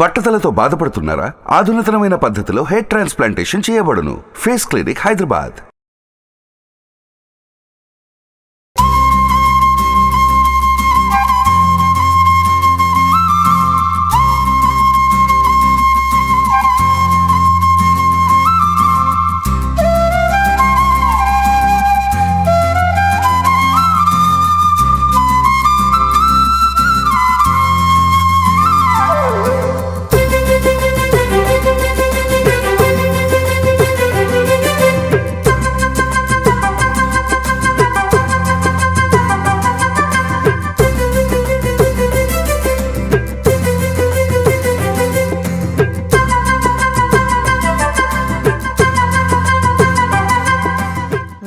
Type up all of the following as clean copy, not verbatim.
బట్టతలతో బాధపడుతున్నారా? ఆధునితనమైన పద్ధతిలో హెయిర్ ట్రాన్స్ప్లాంటేషన్ చేయబడును. Face clinic, Hyderabad.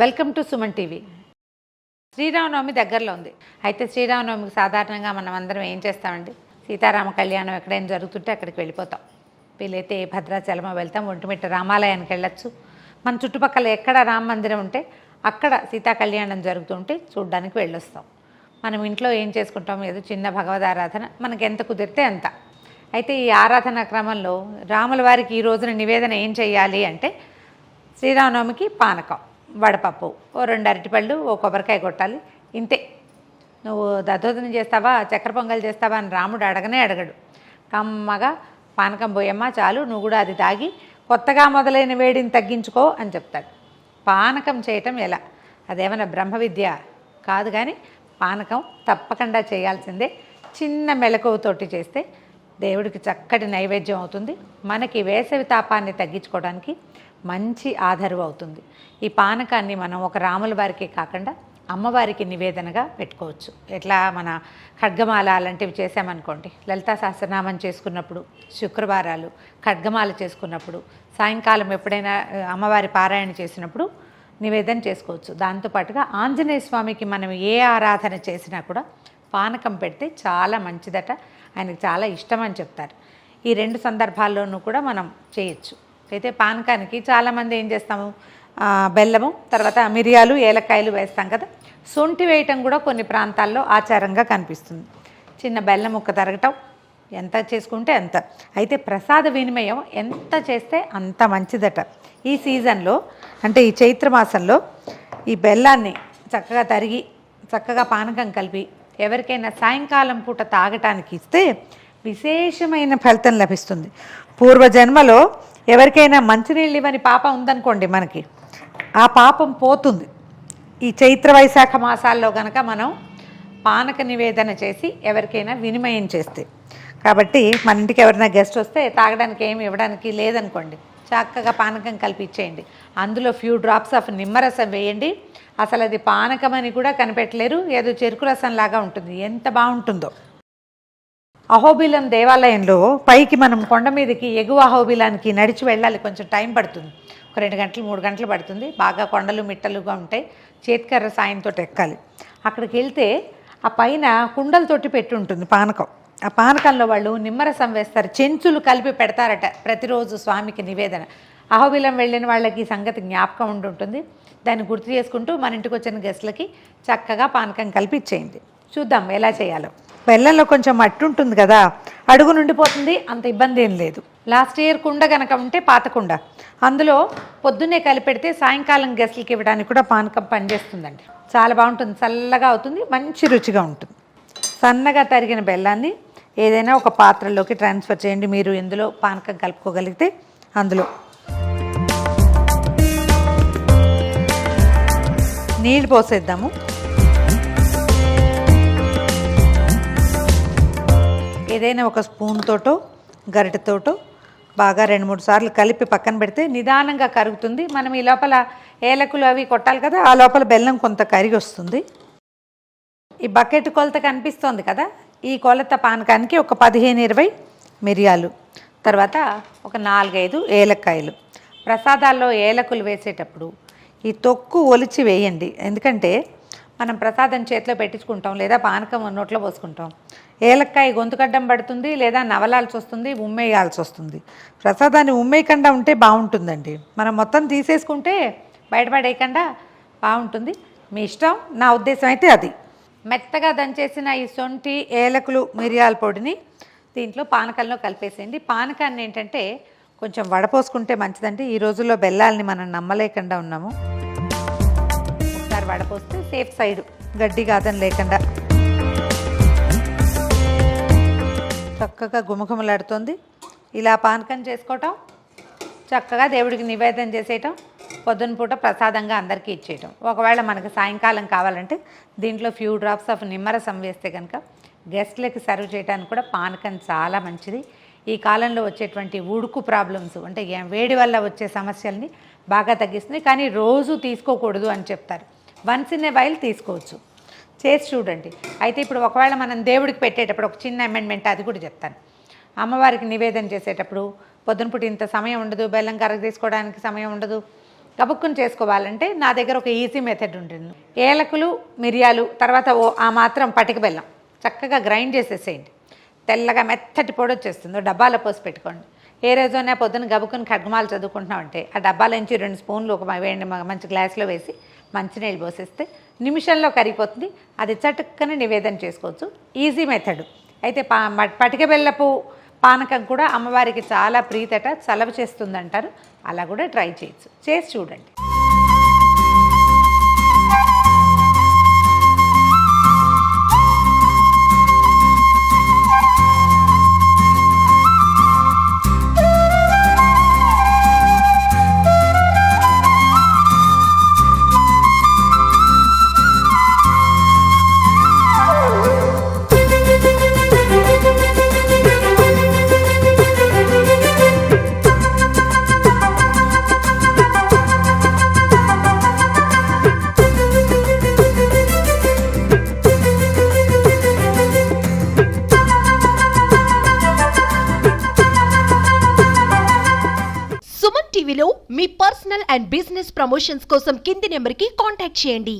Welcome to Suman TV. Sriramanavami దగ్గరలో ఉంది. అయితే శ్రీరామనవమికి సాధారణంగా మనం అందరం ఏం చేస్తామండి, సీతారామ కళ్యాణం ఎక్కడైనా జరుగుతుంటే అక్కడికి వెళ్ళిపోతాం. వీలైతే భద్రాచలమో వెళ్తాం, ఒంటిమిట్ట రామాలయానికి వెళ్ళొచ్చు. మన చుట్టుపక్కల ఎక్కడ రామ మందిరం ఉంటే అక్కడ సీతా కళ్యాణం జరుగుతుంటే చూడ్డానికి వెళ్ళొస్తాం. మనం ఇంట్లో ఏం చేసుకుంటాం, ఏదో చిన్న భగవద్ ఆరాధన మనకి ఎంత కుదిరితే అంత. అయితే ఈ ఆరాధన క్రమంలో రాముల వారికి ఈ రోజున నివేదన ఏం చేయాలి అంటే, శ్రీరామనవమికి పానకం, వడపప్పు, ఓ 2 అరటిపళ్ళు, ఓ కొబ్బరికాయ కొట్టాలి. ఇంతే. నువ్వు దద్దోజనం చేస్తావా, చక్కెర పొంగల్ చేస్తావా అని రాముడు అడగనే అడగడు. కమ్మగా పానకం పోయమ్మా చాలు, నువ్వు కూడా అది తాగి కొత్తగా మొదలైన వేడిని తగ్గించుకో అని చెప్తాడు. పానకం చేయటం ఎలా? అదేమైనా బ్రహ్మ విద్య కాదు, కానీ పానకం తప్పకుండా చేయాల్సిందే. చిన్న మెలకువతోటి చేస్తే దేవుడికి చక్కటి నైవేద్యం అవుతుంది. మనకి వేసవి తాపాన్ని తగ్గించుకోవడానికి మంచి ఆధారం అవుతుంది. ఈ పానకాన్ని మనం ఒక రాముల వారికి కాకుండా అమ్మవారికి నివేదనగా పెట్టుకోవచ్చు. ఎట్లా, మన ఖడ్గమాల అలాంటివి చేసామనుకోండి, లలితా సహస్రనామం చేసుకున్నప్పుడు, శుక్రవారాలు ఖడ్గమాల చేసుకున్నప్పుడు, సాయంకాలం ఎప్పుడైనా అమ్మవారి పారాయణ చేసినప్పుడు నివేదన చేసుకోవచ్చు. దాంతోపాటుగా ఆంజనేయ స్వామికి మనం ఏ ఆరాధన చేసినా కూడా పానకం పెడితే చాలా మంచిదట, ఆయనకు చాలా ఇష్టం అని చెప్తారు. ఈ 2 సందర్భాల్లోనూ కూడా మనం చేయొచ్చు. అయితే పానకానికి చాలామంది ఏం చేస్తాము, బెల్లము, తర్వాత మిరియాలు, ఏలక్కాయలు వేస్తాం కదా. సొంటి వేయటం కూడా కొన్ని ప్రాంతాల్లో ఆచారంగా కనిపిస్తుంది. చిన్న బెల్లం ముక్క తరగటం, ఎంత చేసుకుంటే అంత. అయితే ప్రసాద వినిమయం ఎంత చేస్తే అంత మంచిదట. ఈ సీజన్లో అంటే ఈ చైత్రమాసంలో ఈ బెల్లాన్ని చక్కగా తరిగి చక్కగా పానకం కలిపి ఎవరికైనా సాయంకాలం పూట తాగటానికి ఇస్తే విశేషమైన ఫలితం లభిస్తుంది. పూర్వజన్మలో ఎవరికైనా మంచినీళ్ళు ఇవ్వని పాపం ఉందనుకోండి, మనకి ఆ పాపం పోతుంది. ఈ చైత్ర వైశాఖ మాసాల్లో కనుక మనం పానక నివేదన చేసి ఎవరికైనా వినిమయం చేస్తే, కాబట్టి మన ఇంటికి ఎవరైనా గెస్ట్ వస్తే తాగడానికి ఏమి ఇవ్వడానికి లేదనుకోండి, చక్కగా పానకం కలిపి ఇచ్చేయండి. అందులో ఫ్యూ డ్రాప్స్ ఆఫ్ నిమ్మరసం వేయండి. అసలు అది పానకం అని కూడా కనిపెట్టలేరు, ఏదో చెరుకు రసం లాగా ఉంటుంది. ఎంత బాగుంటుందో. అహోబిలం దేవాలయంలో పైకి మనం కొండ మీదకి ఎగువ అహోబిలానికి నడిచి వెళ్ళాలి. కొంచెం టైం పడుతుంది, ఒక 2 గంటలు 3 గంటలు పడుతుంది. బాగా కొండలు మిట్టలుగా ఉంటాయి, చేతికర్ర సాయంతో ఎక్కాలి. అక్కడికి వెళ్తే ఆ పైన కుండలతోటి పెట్టి ఉంటుంది పానకం. ఆ పానకంలో వాళ్ళు నిమ్మరసం వేస్తారు, చెంచులు కలిపి పెడతారట ప్రతిరోజు స్వామికి నివేదన. అహోబిలం వెళ్ళిన వాళ్ళకి ఈ సంగతి జ్ఞాపకం ఉంటుంటుంది. దాన్ని గుర్తు చేసుకుంటూ మన ఇంటికి వచ్చిన గెస్ట్లకి చక్కగా పానకం కలిపి ఇచ్చేయండి. చూద్దాం ఎలా చేయాలో. బెల్లంలో కొంచెం మట్టి ఉంటుంది కదా, అడుగు నుండిపోతుంది, అంత ఇబ్బంది ఏం లేదు. లాస్ట్ ఇయర్ కుండ కనుక ఉంటే పాత కుండ, అందులో పొద్దున్నే కలిపెడితే సాయంకాలం గెస్ట్లకి ఇవ్వడానికి కూడా పానకం పనిచేస్తుందండి. చాలా బాగుంటుంది, చల్లగా అవుతుంది, మంచి రుచిగా ఉంటుంది. సన్నగా తరిగిన బెల్లాన్ని ఏదైనా ఒక పాత్రలోకి ట్రాన్స్ఫర్ చేయండి. మీరు ఎందులో పానకం కలుపుకోగలిగితే అందులో నీళ్ళు పోసేద్దాము. ఏదైనా ఒక స్పూన్ తోటో గరిటెతోటో బాగా 2-3 సార్లు కలిపి పక్కన పెడితే నిదానంగా కరుగుతుంది. మనం ఈ లోపల ఏలకులు అవి కొట్టాలి కదా, ఆ లోపల బెల్లం కొంత కరిగి వస్తుంది. ఈ బకెట్ కొలత కనిపిస్తోంది కదా, ఈ కొలత పానకానికి ఒక 15-20 మిరియాలు, తర్వాత ఒక 4-5 ఏలక్కాయలు. ప్రసాదాల్లో ఏలకులు వేసేటప్పుడు ఈ తొక్కు ఒలిచి వేయండి. ఎందుకంటే మనం ప్రసాదం చేతిలో పెట్టించుకుంటాం, లేదా పానకం నోట్లో పోసుకుంటాం. ఏలక్కాయ గొంతుకడ్డం పడుతుంది, లేదా నవలాల్సి వస్తుంది, ఉమ్మేయాల్సి వస్తుంది. ప్రసాదాన్ని ఉమ్మేయకుండా ఉంటే బాగుంటుందండి. మనం మొత్తం తీసేసుకుంటే బయటపడేయకుండా బాగుంటుంది. మీ ఇష్టం, నా ఉద్దేశం అయితే అది. మెత్తగా దంచేసిన ఈ సొంటి, ఏలకులు, మిరియాల పొడిని దీంట్లో పానకంలో కలిపేసేయండి. పానకాన్ని ఏంటంటే కొంచెం వడపోసుకుంటే మంచిదండి. ఈ రోజుల్లో బెల్లాలని మనం నమ్మలేకుండా ఉన్నాము. ఒకసారి వడపోస్తే సేఫ్ సైడ్, గడ్డి గాదం లేకుండా. చక్కగా గుమగుమలాడుతుంది. ఇలా పానకం చేసుకోవటం, చక్కగా దేవుడికి నివేదన చేసేయటం, పొద్దున పూట ప్రసాదంగా అందరికీ ఇచ్చేయటం. ఒకవేళ మనకు సాయంకాలం కావాలంటే దీంట్లో ఫ్యూ డ్రాప్స్ ఆఫ్ నిమ్మరసం వేస్తే కనుక గెస్ట్లకి సర్వ్ చేయడానికి కూడా పానకం చాలా మంచిది. ఈ కాలంలో వచ్చేటువంటి ఉడుకు ప్రాబ్లమ్స్ అంటే వేడి వల్ల వచ్చే సమస్యల్ని బాగా తగ్గిస్తుంది. కానీ రోజు తీసుకోకూడదు అని చెప్తారు. వన్స్ ఇన్ ఏ వైల్ తీసుకోవచ్చు. చేసి చూడండి. అయితే ఇప్పుడు ఒకవేళ మనం దేవుడికి పెట్టేటప్పుడు ఒక చిన్న అమెండ్మెంట్ అది కూడా చెప్తాను. అమ్మవారికి నివేదన చేసేటప్పుడు పొద్దునపూట ఇంత సమయం ఉండదు, బెల్లం కరగ తీసుకోవడానికి సమయం ఉండదు, గబుక్కుని చేసుకోవాలంటే నా దగ్గర ఒక ఈజీ మెథడ్ ఉంటుంది. ఏలకులు, మిరియాలు, తర్వాత ఆ మాత్రం పటిక బెల్లం చక్కగా గ్రైండ్ చేసేసేయండి. తెల్లగా మెత్తటి పొడి వచ్చేస్తుంది. డబ్బాలో పోసి పెట్టుకోండి. ఏ రోజైనా పొద్దున్న గబుక్కుని ఖడ్గమాలు చదువుకుంటున్నామంటే ఆ డబ్బాలోంచి 2 స్పూన్లు ఒక వేడి మంచి గ్లాస్లో వేసి మంచినీళ్ళు పోసేస్తే నిమిషంలో కరిగిపోతుంది. అది చటుక్కని నివేదన చేసుకోవచ్చు. Easy method. అయితే పటిక బెల్లపు పానకం కూడా అమ్మవారికి చాలా ప్రీతట, చలవ చేస్తుందంటారు. అలా కూడా ట్రై చేయొచ్చు. చేసి చూడండి. సుమన్ టీవీలో మీ పర్సనల్ అండ్ బిజినెస్ ప్రమోషన్స్ కోసం కింది నెంబర్కి కాంటాక్ట్ చేయండి.